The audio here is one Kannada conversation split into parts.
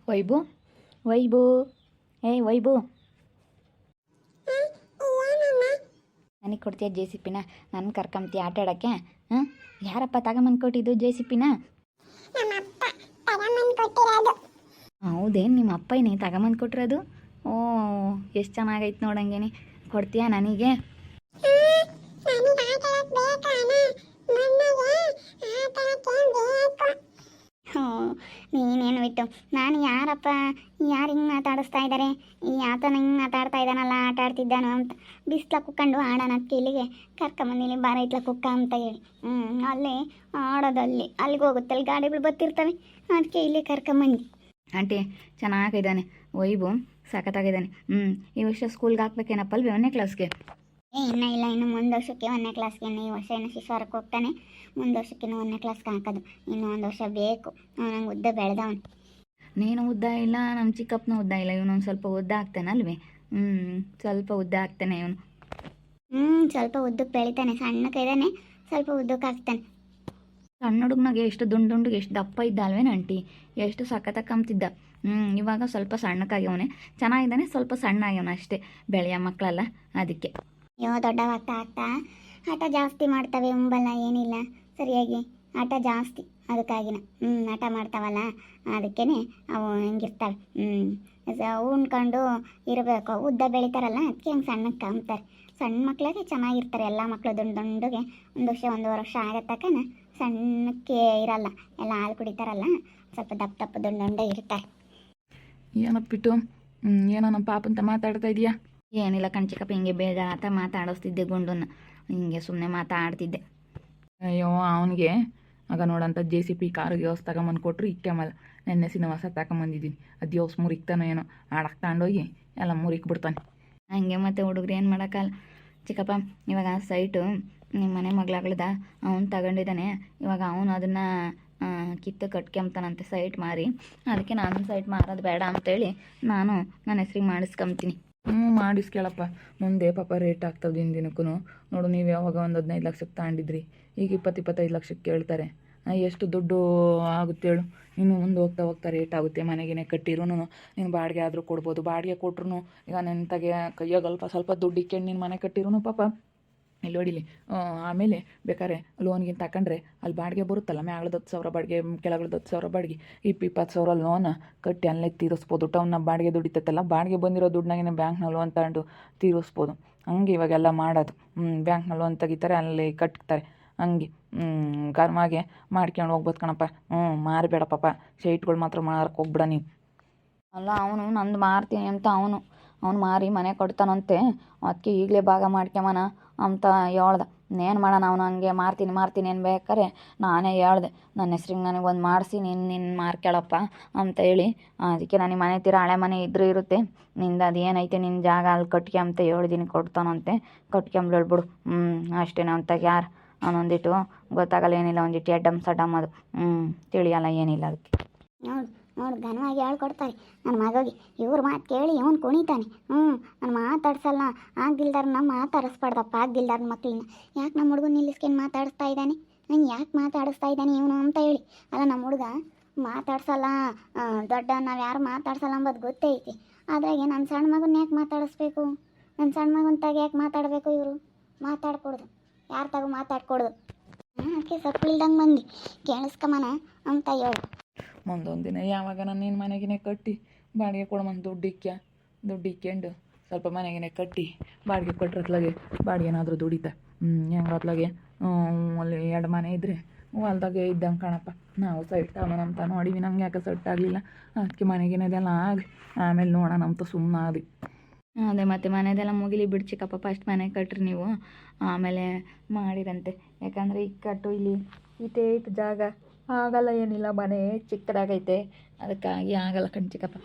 ವೈಬು ವೈಬು ಏಯ್ ವೈಬು, ನನಗೆ ಕೊಡ್ತೀಯ ಜೆ ಸಿ ಪಿನ? ನನ್ನ ಕರ್ಕೊಂತೀಯ ಆಟ ಆಡೋಕ್ಕೆ? ಹಾಂ, ಯಾರಪ್ಪ ತಗೊಂಬಂದು ಕೊಟ್ಟಿದ್ದು ಜೆ ಸಿ ಪಿನ? ಹೌದೇನು, ನಿಮ್ಮ ಅಪ್ಪ ನೀ ತಗೊಂಬಂದು ಕೊಟ್ಟಿರೋದು? ಓ, ಎಷ್ಟು ಚೆನ್ನಾಗೈತೆ ನೋಡಂಗೇನೆ. ಕೊಡ್ತೀಯಾ ನನಗೆ? ಹ್ಞೂ, ನೀನೇನು ಬಿಟ್ಟು ನಾನು ಯಾರಪ್ಪ, ಯಾರು ಹಿಂಗೆ ಮಾತಾಡಿಸ್ತಾ ಇದ್ದಾರೆ, ಈ ಆತನ ಹಿಂಗೆ ಮಾತಾಡ್ತಾ ಇದ್ದಾನಲ್ಲ, ಆಟ ಆಡ್ತಿದ್ದಾನು ಅಂತ ಬಿಸ್ಲ ಕುಕ್ಕೊಂಡು ಆಡೋಣ ಅದಕ್ಕೆ ಇಲ್ಲಿಗೆ ಕರ್ಕೊಂಬಂದಿಲ್ಲಿ ಬಾರ ಇತ್ಲ ಕುಕ್ಕ ಅಂತ ಹೇಳಿ. ಅಲ್ಲಿ ಆಡೋದಲ್ಲಿ ಅಲ್ಲಿಗೆ ಹೋಗುತ್ತೆ, ಅಲ್ಲಿ ಗಾಡಿಗಳು ಬರ್ತಿರ್ತವೆ, ಅದಕ್ಕೆ ಇಲ್ಲಿ ಕರ್ಕೊಂಬಂದು. ಆಂಟಿ ಚೆನ್ನಾಗಿದ್ದಾನೆ ವೈಬು, ಸಖತ್ತಾಗಿದ್ದಾನೆ. ಈ ವರ್ಷ ಸ್ಕೂಲ್ಗೆ ಹಾಕ್ಬೇಕೇನಪ್ಪ ಅಲ್ವೇ 1ನೇ ಕ್ಲಾಸ್ಗೆ? ಇನ್ನೂ ಇಲ್ಲ, ಇನ್ನು ಮುಂದೆ ವರ್ಷಕ್ಕೆ 1ನೇ ಕ್ಲಾಸ್ಗೆ. ಈ ವರ್ಷ ಇನ್ನು ಶಿಶುವಾರಕ್ಕೆ ಹೋಗ್ತಾನೆ, ಮುಂದೆ ವರ್ಷಕ್ಕೆ 1ನೇ ಕ್ಲಾಸ್ಗೆ ಹಾಕೋದು. ಇನ್ನೂ 1 ವರ್ಷ ಬೇಕು. ನಂಗೆ ಉದ್ದ ಬೆಳೆದವನು. ನೀನು ಉದ್ದ ಇಲ್ಲ, ನಮ್ಮ ಚಿಕ್ಕಪ್ಪನೂ ಉದ್ದ ಇಲ್ಲ, ಇವನೊಂದು ಸ್ವಲ್ಪ ಉದ್ದ ಆಗ್ತಾನೆ ಅಲ್ವೇ? ಸ್ವಲ್ಪ ಉದ್ದ ಆಗ್ತಾನೆ ಇವನು. ಸ್ವಲ್ಪ ಉದ್ದಕ್ಕೆ ಬೆಳಿತಾನೆ, ಸಣ್ಣಕ್ಕೆ ಇದ್ದಾನೆ, ಸ್ವಲ್ಪ ಉದ್ದಕ್ಕೆ ಆಗ್ತಾನೆ. ಸಣ್ಣ ಹುಡುಗನಾಗೆ ಎಷ್ಟು ದುಂಡುಗೆ ಎಷ್ಟು ದಪ್ಪ ಇದ್ದ ಅಲ್ವೇನ ಆಂಟಿ, ಎಷ್ಟು ಸಖತ್ತಾಗಿ ಕಂಬ್ತಿದ್ದ. ಇವಾಗ ಸ್ವಲ್ಪ ಸಣ್ಣಕ್ಕಾಗ್ಯವನೆ, ಚೆನ್ನಾಗಿದ್ದಾನೆ, ಸ್ವಲ್ಪ ಸಣ್ಣ ಆಗ್ಯವನ ಅಷ್ಟೇ, ಬೆಳೆಯ ಮಕ್ಕಳಲ್ಲ ಅದಕ್ಕೆ. ಅಯ್ಯೋ, ದೊಡ್ಡವಾಗ್ತಾ ಆಗ್ತಾ ಆಟ ಜಾಸ್ತಿ ಮಾಡ್ತವೆ, ಉಂಬಲ್ಲ ಏನಿಲ್ಲ ಸರಿಯಾಗಿ, ಆಟ ಜಾಸ್ತಿ ಅದಕ್ಕಾಗಿನ. ಆಟ ಮಾಡ್ತಾವಲ್ಲ ಅದಕ್ಕೇ ಅವು ಹಿಂಗಿರ್ತವೆ. ಉಣ್ಕೊಂಡು ಇರಬೇಕು, ಉದ್ದ ಬೆಳಿತಾರಲ್ಲ ಅದಕ್ಕೆ ಹಂಗೆ ಸಣ್ಣಕ್ಕೆ ಕಾಮ್ತಾರೆ. ಸಣ್ಣ ಮಕ್ಕಳಿಗೆ ಚೆನ್ನಾಗಿರ್ತಾರೆ, ಎಲ್ಲ ಮಕ್ಕಳು ದುಂಡುಗೆ 1 ವರ್ಷ 1.5 ವರ್ಷ ಆಗತ್ತಕ್ಕನ ಸಣ್ಣಕ್ಕೆ ಇರಲ್ಲ, ಎಲ್ಲ ಹಾಲು ಕುಡಿತಾರಲ್ಲ, ಸ್ವಲ್ಪ ದಪ್ಪ ದುಂಡೆ ಇರ್ತಾರೆ. ಏನಪ್ಪಿಟ್ಟು ಏನೋ ನಮ್ಮ ಪಾಪಂತ ಮಾತಾಡ್ತಾ ಇದೀಯಾ? ಏನಿಲ್ಲ ಕಣ್ಚಿಕಪ್ಪ, ಹಿಂಗೆ ಬೇಜಾರಾತ ಮಾತಾಡಿಸ್ತಿದ್ದೆ ಗುಂಡನ್ನ, ಹಿಂಗೆ ಸುಮ್ಮನೆ ಮಾತಾಡ್ತಿದ್ದೆ. ಅಯ್ಯೋ, ಅವನಿಗೆ ಆಗ ನೋಡಂತ ಜೆ ಸಿ ಪಿ ಕಾರಿಗೆ ಯೋಸ್ ತಗೊಂಬಂದು ಕೊಟ್ಟರು ಇಕ್ಕೆಮಲ್ಲ. ನೆನ್ನೆ ಸಿನ ಹೊಸ ತಗೊಂಬಂದಿದ್ದೀನಿ, ಅದು ಯೋಸ್ ಮುರಿಕ್ತಾನೋ ಏನೋ, ಆಡಕ್ಕೆ ತಗೊಂಡೋಗಿ ಎಲ್ಲ ಮುರಿಕ್ಬಿಡ್ತಾನೆ. ಹಂಗೆ ಮತ್ತೆ ಹುಡುಗ್ರು ಏನು ಮಾಡೋಕ್ಕಲ್ಲ ಚಿಕ್ಕಪ್ಪ. ಇವಾಗ ಸೈಟು ನಿಮ್ಮ ಮನೆ ಮಗಳಾಗ್ಲದ ಅವನು ತಗೊಂಡಿದ್ದಾನೆ, ಇವಾಗ ಅವನು ಅದನ್ನು ಕಿತ್ತು ಕಟ್ಕೊಂತಾನಂತೆ ಸೈಟ್ ಮಾರಿ. ಅದಕ್ಕೆ ನಾನು ಸೈಟ್ ಮಾರೋದು ಬೇಡ ಅಂತೇಳಿ ನಾನು ನನ್ನ ಹೆಸ್ರಿಗೆ ಮಾಡಿಸ್ಕೊಂತೀನಿ. ಮಾಡಿಸ್ಕೇಳಪ್ಪ, ಮುಂದೆ ಪಾಪ ರೇಟ್ ಆಗ್ತಾವೆ ದಿನಕ್ಕೂ. ನೋಡು, ನೀವು ಯಾವಾಗ ಒಂದು 15 ಲಕ್ಷಕ್ಕೆ ತಗೊಂಡಿದ್ರಿ, ಈಗ 20-25 ಲಕ್ಷಕ್ಕೆ ಕೇಳ್ತಾರೆ. ಎಷ್ಟು ದುಡ್ಡು ಆಗುತ್ತೆ ಹೇಳು? ಇನ್ನು ಮುಂದೆ ಹೋಗ್ತಾ ರೇಟ್ ಆಗುತ್ತೆ. ಮನೆಗೇನೆ ಕಟ್ಟಿರೂ ನೀನು ಬಾಡಿಗೆ ಆದರೂ ಕೊಡ್ಬೋದು. ಬಾಡಿಗೆ ಕೊಟ್ರು ಈಗ ನೆನ್ತಾಗೆ ಕೈಯಾಗ ಸ್ವಲ್ಪ ದುಡ್ಡು ಇಕ್ಕೊಂಡು ನೀನು ಮನೆ ಕಟ್ಟಿರೂ ಪಾಪ ಇಲ್ಲಿ ಹೊಡಿಲಿ. ಆಮೇಲೆ ಬೇಕಾದ್ರೆ ಲೋನ್ಗಿಂತ ತಗೊಂಡ್ರೆ ಅಲ್ಲಿ ಬಾಡಿಗೆ ಬರುತ್ತಲ್ಲ, ಮ್ಯಾಗ್ಳದ 10,000 ಬಾಡಿಗೆ, ಕೆಳಗಡೆ 10,000 ಬಾಡಿಗೆ, 20,000 ಲೋನ್ ಕಟ್ಟಿ ಅಲ್ಲೇ ತೀರಿಸ್ಬೋದು. ಟೌನ್ನ ಬಾಡಿಗೆ ದುಡಿತೈತಲ್ಲ, ಬಾಡಿಗೆ ಬಂದಿರೋ ದುಡ್ಡನ್ನಾಗೇ ಬ್ಯಾಂಕ್ನ ಲೋನ್ ತಗೊಂಡು ತೀರಿಸ್ಬೋದು. ಹಂಗೆ ಇವಾಗೆಲ್ಲ ಮಾಡೋದು. ಬ್ಯಾಂಕ್ನ ಲೋನ್ ತೆಗಿತಾರೆ, ಅಲ್ಲಿ ಕಟ್ತಾರೆ. ಹಂಗೆ ಗರ್ಮಾಗೆ ಮಾಡ್ಕೊಂಡು ಹೋಗ್ಬೋದು ಕಣಪ್ಪ. ಮಾರಿಬೇಡ ಪಾಪ, ಶೈಟ್ಗಳು ಮಾತ್ರ ಮಾರಕ್ಕೆ ಹೋಗ್ಬಿಡ ನೀವು. ಅಲ್ಲ, ಅವನು ನಂದು ಮಾರ್ತೀನಿ ಅಂತ ಅವನು ಮಾರಿ ಮನೆ ಕೊಡ್ತಾನಂತೆ, ಅದಕ್ಕೆ ಈಗಲೇ ಭಾಗ ಮಾಡ್ಕೊಂಬನ ಅಂತ ಹೇಳ್ದೆ. ಇನ್ನೇನು ಮಾಡೋಣ, ಅವನು ಹಂಗೆ ಮಾರ್ತೀನಿ ಅನ್ಬೇಕಾರೆ ನಾನೇ ಹೇಳ್ದೆ, ನನ್ನ ಹೆಸ್ರಿಗೆ ನನಗೊಂದು ಮಾಡಿಸಿ ನಿನ್ನ ಮಾರ್ಕೊಳ್ಳಪ್ಪ ಅಂತ ಹೇಳಿ. ಅದಕ್ಕೆ ನನಗೆ ಮನೆ ತೀರ ಹಳೆ ಮನೆ ಇದ್ರೂ ಇರುತ್ತೆ, ನಿಂದು ಅದು ಏನೈತೆ ನಿನ್ನ ಜಾಗ ಅಲ್ಲಿ ಕಟ್ಕೊಂತ ಹೇಳಿದ್ದೀನಿ, ಕೊಡ್ತಾನಂತೆ, ಕಟ್ಕೊಂಬಿಡ್ಬಿಡು. ಅಷ್ಟೇನ ಅಂತ ಯಾರು ಅವನೊಂದಿಟ್ಟು ಗೊತ್ತಾಗಲ್ಲ, ಏನಿಲ್ಲ, ಒಂದಿಟ್ಟು ಎಡ್ಡಮ್ ಅದು ತಿಳಿಯಲ್ಲ, ಏನಿಲ್ಲ ಅದಕ್ಕೆ. ನೋಡು ಘನವಾಗಿ ಹೇಳ್ಕೊಡ್ತಾರೆ ನನ್ನ ಮಗಗೆ. ಇವ್ರ ಮಾತು ಕೇಳಿ ಇವನು ಕುಣಿತಾನೆ. ನಾನು ಮಾತಾಡ್ಸಲ್ಲ, ಆಗಿಲ್ದಾರನ್ನ ಮಾತಾಡಿಸ್ಬಾರ್ದಪ್ಪ, ಆಗಿಲ್ದಾರ ಮಕ್ಕಳನ್ನ. ಯಾಕೆ ನಮ್ಮ ಹುಡುಗನ ನಿಲ್ಲಿಸ್ಕೊಂಡು ಮಾತಾಡಿಸ್ತಾ ಇದ್ದಾನೆ, ನಂಗೆ ಯಾಕೆ ಮಾತಾಡಿಸ್ತಾ ಇದ್ದಾನೆ ಇವನು ಅಂತ ಹೇಳಿ. ಅಲ್ಲ, ನಮ್ಮ ಹುಡುಗ ಮಾತಾಡ್ಸಲ್ಲ, ದೊಡ್ಡ ನಾವು ಯಾರು ಮಾತಾಡ್ಸಲ್ಲ ಅಂಬೋದು ಗೊತ್ತೈತಿ. ಅದ್ರಾಗೆ ನನ್ನ ಸಣ್ಣ ಮಗನ ಯಾಕೆ ಮಾತಾಡಿಸ್ಬೇಕು, ನನ್ನ ಸಣ್ಣ ಮಗನ ತಾಗ ಯಾಕೆ ಮಾತಾಡಬೇಕು ಇವರು? ಮಾತಾಡ್ಕೊಡ್ದು, ಯಾರು ತಗೋ ಮಾತಾಡ್ಕೊಡ್ದು. ಅದಕ್ಕೆ ಸಪ್ಪಳಿಲ್ದಂಗೆ ಮಂದಿ ಕೇಳಿಸ್ಕಮನ ಅಂತ ಹೇಳು. ಮುಂದೊಂದು ದಿನ ಯಾವಾಗ ನಾನು ನಿನ್ನ ಮನೆಗೇ ಕಟ್ಟಿ ಬಾಡಿಗೆ ಕೊಡಮಂದು ದುಡ್ಡು ಇಕ್ಕೊಂಡು ಸ್ವಲ್ಪ ಮನೆಗೇ ಕಟ್ಟಿ ಬಾಡಿಗೆ ಕೊಟ್ರತ್ಲಾಗೆ ಬಾಡಿಗೆನಾದರೂ ದುಡಿತ. ಹೆಂಗತ್ಲಾಗೆ ಅಲ್ಲಿ 2 ಮನೆ ಇದ್ದರೆ ಹೊಲ್ದಾಗೆ ಇದ್ದಂಗೆ ಕಾಣಪ್ಪ. ನಾವು ಸೈಟ್ ಅವನಂತ ನೋಡಿವಿ, ನಮ್ಗೆ ಯಾಕೆ ಸೆಟ್ ಆಗಲಿಲ್ಲ, ಅದಕ್ಕೆ ಮನೆಗೇನೆದೆಲ್ಲ ಆಗಿ ಆಮೇಲೆ ನೋಡೋಣ ಅಂತ ಸುಮ್ಮನೆ ಆದಿ. ಅದೇ ಮತ್ತೆ ಮನೆದೆಲ್ಲ ಮುಗಿಲಿ ಬಿಡು ಚಿಕ್ಕಪ್ಪ, ಫಸ್ಟ್ ಮನೆ ಕಟ್ರಿ ನೀವು, ಆಮೇಲೆ ಮಾಡಿರಂತೆ. ಯಾಕಂದರೆ ಈಗ ಕಟ್ಟು ಇಲ್ಲಿ ಇಟ್ಟು ಜಾಗ ಆಗಲ್ಲ, ಏನಿಲ್ಲ, ಮನೆ ಚಿಕ್ಕದಾಗೈತೆ, ಅದಕ್ಕಾಗಿ ಆಗಲ್ಲ ಕಣ್ ಚಿಕ್ಕಪ್ಪ.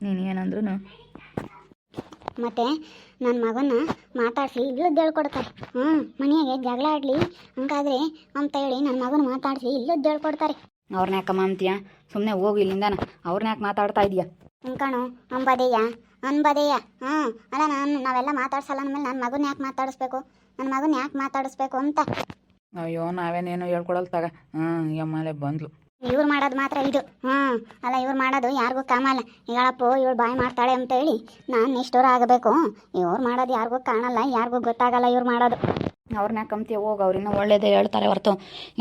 ನೀನು ಏನಂದ್ರೂ ಮತ್ತು ನನ್ನ ಮಗನ ಮಾತಾಡಿಸಿ ಇಲ್ಲದ್ದು ಹೇಳ್ಕೊಡ್ತಾರೆ. ಮನೆಯಾಗೆ ಜಗಳ ಆಡಲಿ ಹಂಗಾದ್ರೆ ಅಂತ ಹೇಳಿ ನನ್ನ ಮಗನ ಮಾತಾಡಿಸಿ ಇಲ್ಲದ್ದು ಹೇಳ್ಕೊಡ್ತಾರೆ. ಅವ್ರನ್ನ ಯಾಕಮ್ಮ ಅಂತೀಯ, ಸುಮ್ಮನೆ ಹೋಗಿ ಇಲ್ಲಿಂದ, ಅವ್ರನ್ನ ಯಾಕೆ ಮಾತಾಡ್ತಾ ಇದೀಯ? ಕಣು ಅಂಬದೇಯ. ಅಲ್ಲ, ನಾವೆಲ್ಲ ಮಾತಾಡ್ಸಲ್ಲ ಅಂದಮೇಲೆ ನನ್ನ ಮಗನ ಯಾಕೆ ಮಾತಾಡಿಸ್ಬೇಕು ಅಂತ. ಅಯ್ಯೋ ನಾವೇನೇನು ಹೇಳ್ಕೊಡಲ್ ತಗ ಎಮ್ಮಲೆ ಬಂದ್ಲು. ಇವ್ರು ಮಾಡೋದು ಮಾತ್ರ ಇದು ಅಲ್ಲ ಇವ್ರು ಮಾಡೋದು ಯಾರಿಗೂ ಕಾಮಲ್ಲ. ಹೇಳಪ್ಪ ಇವಳು ಬಾಯಿ ಮಾಡ್ತಾಳೆ ಅಂತ ಹೇಳಿ ನಾನು ಇಷ್ಟೋರ ಆಗಬೇಕು. ಇವ್ರು ಮಾಡೋದು ಯಾರಿಗೂ ಕಾಣಲ್ಲ, ಯಾರಿಗೂ ಗೊತ್ತಾಗಲ್ಲ ಇವ್ರು ಮಾಡೋದು. ಅವ್ರನ್ನ ಕಂಪ್ತಿ ಹೋಗಿ ಅವ್ರಿನ್ನೂ ಒಳ್ಳೇದೇ ಹೇಳ್ತಾರೆ ಹೊರತು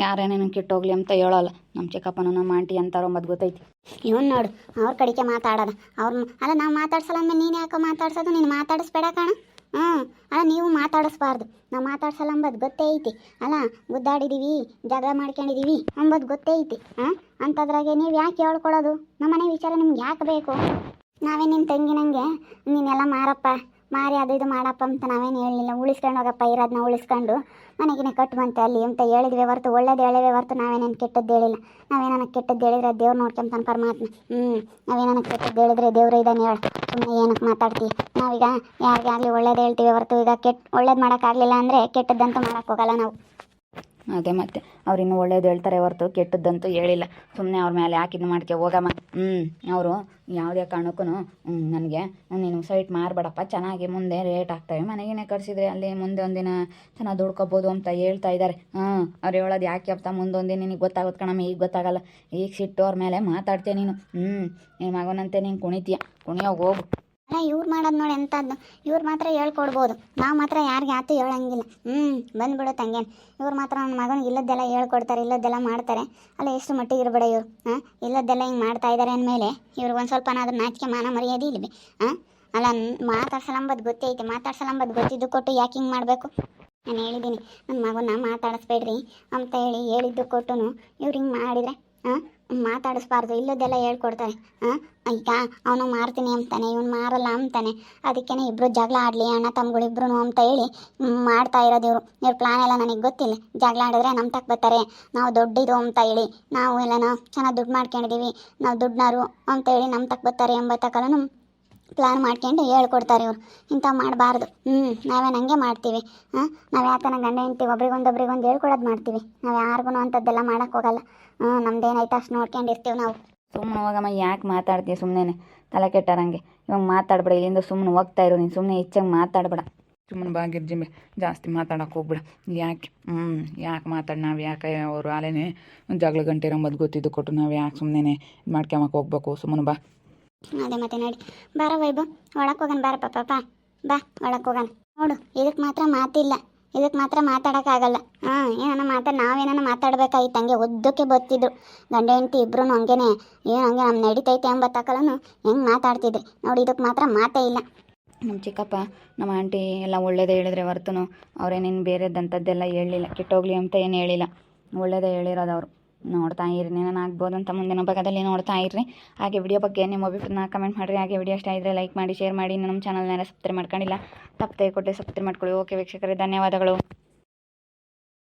ಯಾರೇನೇನು ಕೆಟ್ಟೋಗ್ಲಿ ಅಂತ ಹೇಳೋಲ್ಲ. ನಮ್ಮ ಚಿಕ್ಕಪ್ಪನ ನಮ್ಮ ಆಂಟಿ ಅಂತಾರೋ ಮದ್ದು ಗೊತ್ತೈತಿ. ಇವನು ನೋಡು ಅವ್ರ ಕಡೆಗೆ ಮಾತಾಡೋದು ಅಲ್ಲ ನಾವು ಮಾತಾಡ್ಸಲ್ಲ ಅಂದ್ಮೇಲೆ ನೀನು ಯಾಕೋ ಮಾತಾಡ್ಸೋದು? ನೀನು ಮಾತಾಡಿಸ್ಬೇಡ ಕಣ. ಅಲ್ಲ ನೀವು ಮಾತಾಡಿಸ್ಬಾರ್ದು. ನಾವು ಮಾತಾಡ್ಸಲ್ಲ ಅಂಬದು ಗೊತ್ತೇ ಐತಿ. ಅಲ್ಲ ಗುದ್ದಾಡಿದ್ದೀವಿ, ಜಗಳ ಮಾಡ್ಕೊಂಡಿದ್ದೀವಿ ಅಂಬದು ಗೊತ್ತೇ ಐತಿ. ಅಂಥದ್ರಾಗೆ ನೀವು ಯಾಕೆ ಹೇಳ್ಕೊಡೋದು? ನಮ್ಮನೆ ವಿಚಾರ ನಿಮ್ಗೆ ಯಾಕೆ ಬೇಕು? ನಾವೇ ನಿನ್ನ ತಂಗಿನಂಗೆ ನೀನೆಲ್ಲ ಮಾರಪ್ಪ ಮಾರಿ ಅದು ಇದು ಮಾಡಪ್ಪ ಅಂತ ನಾವೇನು ಹೇಳಲಿಲ್ಲ. ಉಳಿಸ್ಕೊಂಡು ಹೋಗಪ್ಪ, ಇರೋದನ್ನ ಉಳಿಸ್ಕೊಂಡು ಮನೆಗಿನ ಕಟ್ಟುವಂತೆ ಅಲ್ಲಿ ಅಂತ ಹೇಳಿದ್ವಿ ಹೊರತು ಒಳ್ಳೇದು ಹೇಳಿವೆ ಹೊರತು ನಾವೇನೇನು ಕೆಟ್ಟದ್ದು ಹೇಳಿಲ್ಲ. ನಾವೇನ ಕೆಟ್ಟದ್ದು ಹೇಳಿದ್ರೆ ದೇವ್ರು ನೋಡ್ಕೊಂತಾನೆ ಪರಮಾತ್ಮ. ನಾವೇನ ಕೆಟ್ಟದ್ದು ಹೇಳಿದ್ರೆ ದೇವ್ರು ಇದ್ದಾನೆ ಹೇಳು. ಸುಮ್ಮನೆ ಏನಕ್ಕೆ ಮಾತಾಡ್ತೀವಿ? ನಾವೀಗ ಯಾರಿಗಾಗಲಿ ಒಳ್ಳೇದು ಹೇಳ್ತೀವಿ ಹೊರತು ಈಗ ಒಳ್ಳೇದು ಮಾಡೋಕ್ಕಾಗಲಿಲ್ಲ ಅಂದರೆ ಕೆಟ್ಟದ್ದಂತೂ ಮಾಡೋಕ್ಕೆ ಹೋಗಲ್ಲ ನಾವು. ಅದೇ ಮತ್ತೆ ಅವ್ರಿನ್ನೂ ಒಳ್ಳೇದು ಹೇಳ್ತಾರೆ ಹೊರತು ಕೆಟ್ಟದ್ದಂತೂ ಹೇಳಿಲ್ಲ. ಸುಮ್ಮನೆ ಅವ್ರ ಮೇಲೆ ಯಾಕಿದ್ದು ಮಾಡ್ಕೆ ಹೋಗಮ್ಮ. ಅವರು ಯಾವುದೇ ಕಾರಣಕ್ಕೂ ನನಗೆ ನೀನು ಸೈಟ್ ಮಾರಬೇಡಪ್ಪ, ಚೆನ್ನಾಗಿ ಮುಂದೆ ರೇಟ್ ಆಗ್ತವೆ, ಮನೆಗೇನೆ ಕಟ್ಸಿದ್ರೆ ಅಲ್ಲಿ ಮುಂದೆ ಒಂದಿನ ಚೆನ್ನಾಗಿ ದುಡ್ಕೋಬೋದು ಅಂತ ಹೇಳ್ತಾ ಇದ್ದಾರೆ. ಅವ್ರು ಹೇಳೋದು ಯಾಕೆ ಅಂತ ಮುಂದೊಂದಿನ ನಿನಗೆ ಗೊತ್ತಾಗುತ್ತೆ ಕಣಮ್ಮ, ಈಗ ಗೊತ್ತಾಗಲ್ಲ. ಈಗ ಸಿಟ್ಟು ಅವ್ರ ಮೇಲೆ ಮಾತಾಡ್ತೀಯ ನೀನು. ನಿನ್ನ ಮಗನಂತೆ ನೀನು ಕುಣಿಯೋಗಿ ಹೋಗು. ಅಲ್ಲ ಇವ್ರು ಮಾಡೋದು ನೋಡಿ ಎಂಥದ್ದು. ಇವ್ರು ಮಾತ್ರ ಹೇಳ್ಕೊಡ್ಬೋದು, ನಾವು ಮಾತ್ರ ಯಾರಿಗೆ ಆತು ಹೇಳಂಗಿಲ್ಲ. ಬಂದ್ಬಿಡು ತಂಗೇನು. ಇವ್ರು ಮಾತ್ರ ನನ್ನ ಮಗನಿಗೆ ಇಲ್ಲದ್ದೆಲ್ಲ ಹೇಳ್ಕೊಡ್ತಾರೆ, ಇಲ್ಲದ್ದೆಲ್ಲ ಮಾಡ್ತಾರೆ. ಅಲ್ಲ ಎಷ್ಟು ಮಟ್ಟಿಗೆ ಇರಬೇಡ ಇವ್ರು. ಇಲ್ಲದ್ದೆಲ್ಲ ಹಿಂಗೆ ಮಾಡ್ತಾ ಇದ್ದಾರೆ ಅಂದಮೇಲೆ ಇವ್ರಿಗೆ ಒಂದು ಸ್ವಲ್ಪನಾದ್ರೂ ನಾಚಿಕೆ ಮಾನ ಮರ್ಯಾದೆ ಇಲ್ವಿ? ಅಲ್ಲ ಮಾತಾಡ್ಸಲಂಬದು ಗೊತ್ತೈತೆ, ಮಾತಾಡ್ಸಲಂಬದು ಗೊತ್ತಿದ್ದು ಕೊಟ್ಟು ಯಾಕೆ ಹಿಂಗೆ ಮಾಡಬೇಕು? ನಾನು ಹೇಳಿದ್ದೀನಿ ನನ್ನ ಮಗನ ಮಾತಾಡಿಸ್ಬೇಡ್ರಿ ಅಂತ ಹೇಳಿದ್ದು ಕೊಟ್ಟು ಇವ್ರು ಹಿಂಗೆ ಮಾಡಿದರೆ ಮಾತಾಡಿಸ್ಬಾರ್ದು. ಇಲ್ಲದ್ದೆಲ್ಲ ಹೇಳ್ಕೊಡ್ತಾರೆ. ಈಗ ಅವನು ಮಾರ್ತೀನಿ ಅಂತಾನೆ, ಇವನು ಮಾರಲ್ಲ ಅಂತಾನೆ. ಅದಕ್ಕೇ ಇಬ್ಬರು ಜಗಳ ಆಡಲಿ ಅಣ್ಣ ತಮ್ಮಗಳಿಬ್ರು ಅಂತ ಹೇಳಿ ಮಾಡ್ತಾ ಇರೋದು ಇವ್ರ ಪ್ಲಾನ್ ಎಲ್ಲ ನನಗೆ ಗೊತ್ತಿಲ್ಲ. ಜಗಳ ಆಡಿದ್ರೆ ನಮ್ಮ ತಕ್ಕ ಬರ್ತಾರೆ, ನಾವು ದೊಡ್ಡದು ಅಂತ ಹೇಳಿ ನಾವು ಎಲ್ಲ ಚೆನ್ನಾಗಿ ದುಡ್ಡು ಮಾಡ್ಕೊಂಡಿದ್ದೀವಿ, ನಾವು ದುಡ್ಡನಾರು ಅಂತ ಹೇಳಿ ನಮ್ಮ ತಕ್ಕ ಬರ್ತಾರೆ ಎಂಬ ತಕ್ಕಲೂ ಪ್ಲಾನ್ ಮಾಡ್ಕೊಂಡು ಹೇಳ್ಕೊಡ್ತಾರೆ ಇವರು. ಇಂಥ ಮಾಡಬಾರ್ದು. ನಾವೇನು ಹಂಗೆ ಮಾಡ್ತೀವಿ. ನಾವು ಯಾಕನ ಗಂಡ ಹೆಂಡ್ತಿ ಒಬ್ರಿಗೊಂದು ಹೇಳ್ಕೊಡೋದು ಮಾಡ್ತೀವಿ. ನಾವು ಯಾರಿಗೂ ಅಂಥದ್ದೆಲ್ಲ ಮಾಡೋಕ್ಕೆ ಹೋಗಲ್ಲ. ನಮ್ದೇನಾಯ್ತು ಅಷ್ಟು ನೋಡ್ಕೊಂಡಿರ್ತೀವಿ ನಾವು. ಸುಮ್ಮನೆ ಹೋಗಮ್ಮ, ಯಾಕೆ ಮಾತಾಡ್ತೀಯ? ಸುಮ್ಮನೆ ತಲೆ ಕೆಟ್ಟಾರಂಗೆ ಇವಾಗ ಮಾತಾಡ್ಬೇಡ. ಇಲ್ಲಿಂದ ಸುಮ್ಮನೆ ಹೋಗ್ತಾ ಇರೋ ನೀನು. ಸುಮ್ಮನೆ ಹೆಚ್ಚಾಗಿ ಮಾತಾಡ್ಬೇಡ. ಸುಮ್ಮನೆ ಬಾಗಿರ್ಜಿಂಬೆ ಜಾಸ್ತಿ ಮಾತಾಡೋಕೆ ಹೋಗ್ಬೇಡ. ಯಾಕೆ ಯಾಕೆ ಮಾತಾಡಿ ನಾವು ಯಾಕೆ ಅವರು ಅಲೇನೆ ಜಗಳ ಗಂಟೆ ಇರೋಂಬದು ಗೊತ್ತಿದ್ದು ಕೊಟ್ಟು ನಾವು ಯಾಕೆ ಸುಮ್ಮನೆ ಮಾಡ್ಕೊಂಬಕ್ಕೆ ಹೋಗ್ಬೇಕು? ಸುಮ್ಮನೆ ಬಾ. ಅದೇ ಮತ್ತೆ ನೋಡಿ, ಬಾರ ವೈಭವ್ ಒಳಕ್ಕೆ ಹೋಗೋಣ. ಬಾರ ಪಾಪ ಬಾ ಒಳಕ್ಕೆ ಹೋಗೋಣ. ನೋಡು ಇದಕ್ಕೆ ಮಾತ್ರ ಮಾತಿಲ್ಲ, ಇದಕ್ಕೆ ಮಾತ್ರ ಮಾತಾಡೋಕ್ಕಾಗಲ್ಲ. ಏನಾನ ನಾವೇನ ಮಾತಾಡ್ಬೇಕಾಗಿತ್ತು. ಹಂಗೆ ಒದ್ದಕ್ಕೆ ಬತ್ತಿದ್ರು ಗಂಡ ಹೆಂಡತಿ ಇಬ್ರು ಹಂಗೇನೆ ಏನು ಹಂಗೆ ನಮ್ಮ ನಡೀತೈತೆ ಎಂಬ ತಕ್ಕಲೂ ಹೆಂಗೆ ಮಾತಾಡ್ತಿದ್ರಿ ನೋಡಿ. ಇದಕ್ಕೆ ಮಾತ್ರ ಮಾತೇ ಇಲ್ಲ. ನಮ್ಮ ಚಿಕ್ಕಪ್ಪ ನಮ್ಮ ಆಂಟಿ ಎಲ್ಲ ಒಳ್ಳೇದೇ ಹೇಳಿದ್ರೆ ಹೊರತು ಅವರೇನೇನು ಬೇರೆದಂಥದ್ದೆಲ್ಲ ಹೇಳಲಿಲ್ಲ. ಕೆಟ್ಟೋಗ್ಲಿ ಅಂತ ಏನು ಹೇಳಿಲ್ಲ, ಒಳ್ಳೇದೇ ಹೇಳಿರೋದು ಅವರು. ನೋಡ್ತಾ ಇರಿ, ಏನೇನು ಆಗ್ಬೋದು ಅಂತ ಮುಂದಿನ ಭಾಗದಲ್ಲಿ ನೋಡ್ತಾ ಇರ್ರಿ. ಹಾಗೆ ವಿಡಿಯೋ ಬಗ್ಗೆ ನಿಮ್ಮ ಅಭಿಪ್ರಾಯನ ಕಮೆಂಟ್ ಮಾಡಿರಿ. ಹಾಗೆ ವಿಡಿಯೋ ಇಷ್ಟ ಆಗಿದ್ರೆ ಲೈಕ್ ಮಾಡಿ, ಶೇರ್ ಮಾಡಿ. ನಮ್ಮ ಚಾನಲ್ನ ಸಬ್ಸ್ಕ್ರೈಬ್ ಮಾಡ್ಕೊಂಡಿಲ್ಲ, ತಪ್ಪದೆ ಕೊಟ್ಟೆ ಸಬ್ಸ್ಕ್ರೈಬ್ ಮಾಡ್ಕೊಳ್ಳಿ. ಓಕೆ ವೀಕ್ಷಕರೇ, ಧನ್ಯವಾದಗಳು.